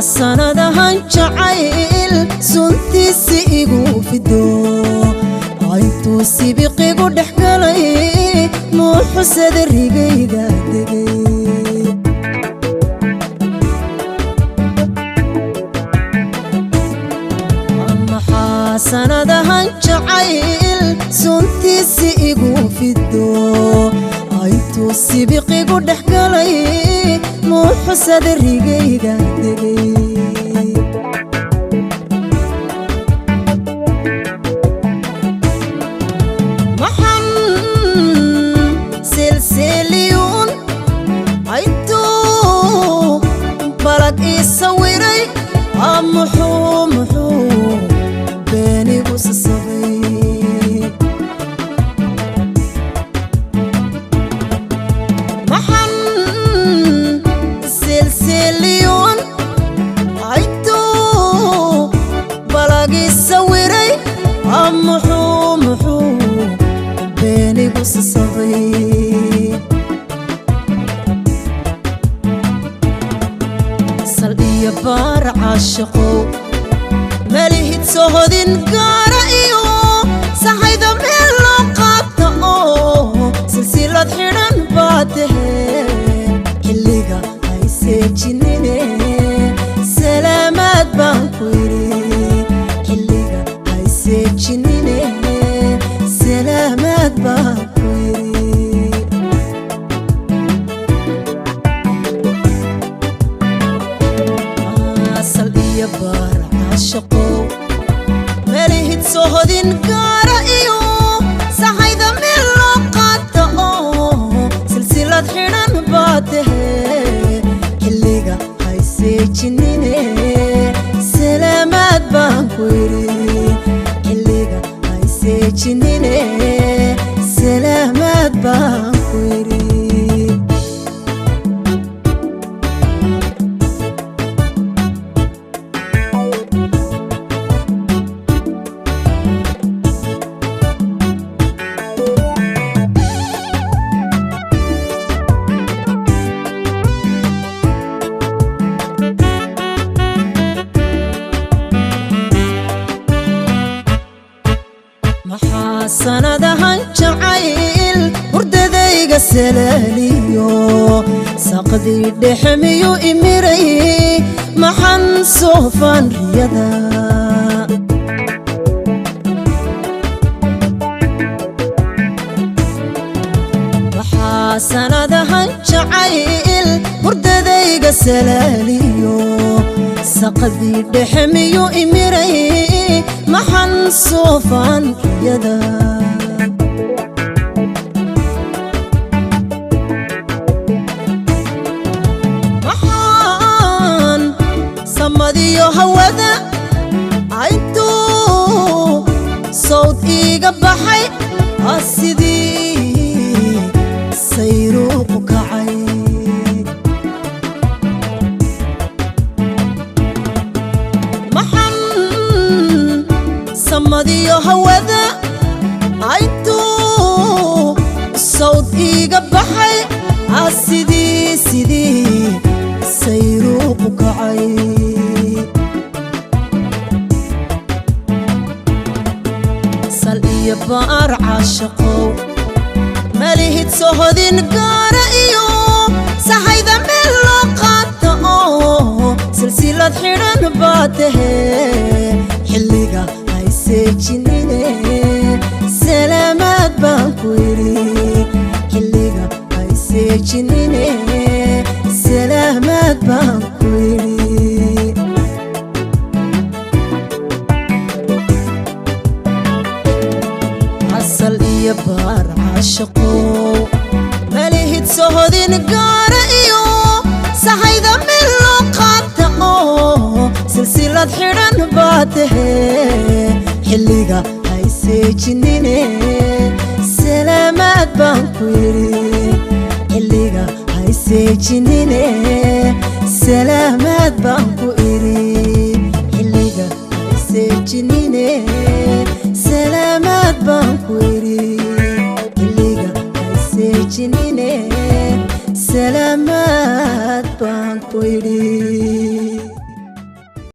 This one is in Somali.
sanadahan jacayl suntiisi igu fido aytuu sibiqigu dhex galay muuxusada rigayga degay maxaa sanadahan jacayl suntiisi igu fido aytuu sibiqigu dhex galay muuxusada rigayga degay maxan silsiliyuun aytuu balag ii sawiray muxuu beenigu sasabay maxan silsiliyuun aytuu balag ii sawiray muxuu beenigu sasabay sal iyo baar caashaqow malihid sohodin gaara iyo sahayda meel loo qaata oo silsilad xidhan baa tahee xilliga hay seejinine salaamaad baan ku yidhi xilliga hay seejinine salaamaad baan ku yidhi sal iyo baar caashaqow malihid sohodin gaara iyo sahayda meel loo qaata oo silsilad xidhan baa tahee xilliga hay seejinine salaamaad baan ku yidhi xilliga hay seejinine salaamaad baan ku yidhi maxaa sanadahan jacayl hurdadayga salaaliyo saqdii dhexe miyuu imiray maxan soofaan riyada maxaa sanadahan jacayl hurdadayga salaaliyo saqdii dhexe miyuu imiray maxan soofaan riyada maxaan samadiyo hawada aytuu sawd iiga baxay sidii sayruuqu kacay samadiyo hawada aytuu sawd iiga baxay sidii sayruuqu kacay sal iyo baar caashaqow malihid sohodin gaara iyo sahayda meel loo qaata oo silsilad xidhan baa tahee xilliga hay seejinine salaamaad baan ku yidhi xilliga hay seejinine salaamaad baan ku yidhi asal iyo baar caashaqow malihid sohodin gaara iyo sahayda meel loo qaata oo silsilad xidhan baa tahee xilliga hay seejinine salaamaad baan ku yidhi xilliga hay seejinine salaamaad baan ku yidhi xilliga hay seejinine salaamaad baan ku yidhi xilliga hay seejinine salaamaad baan ku yidhi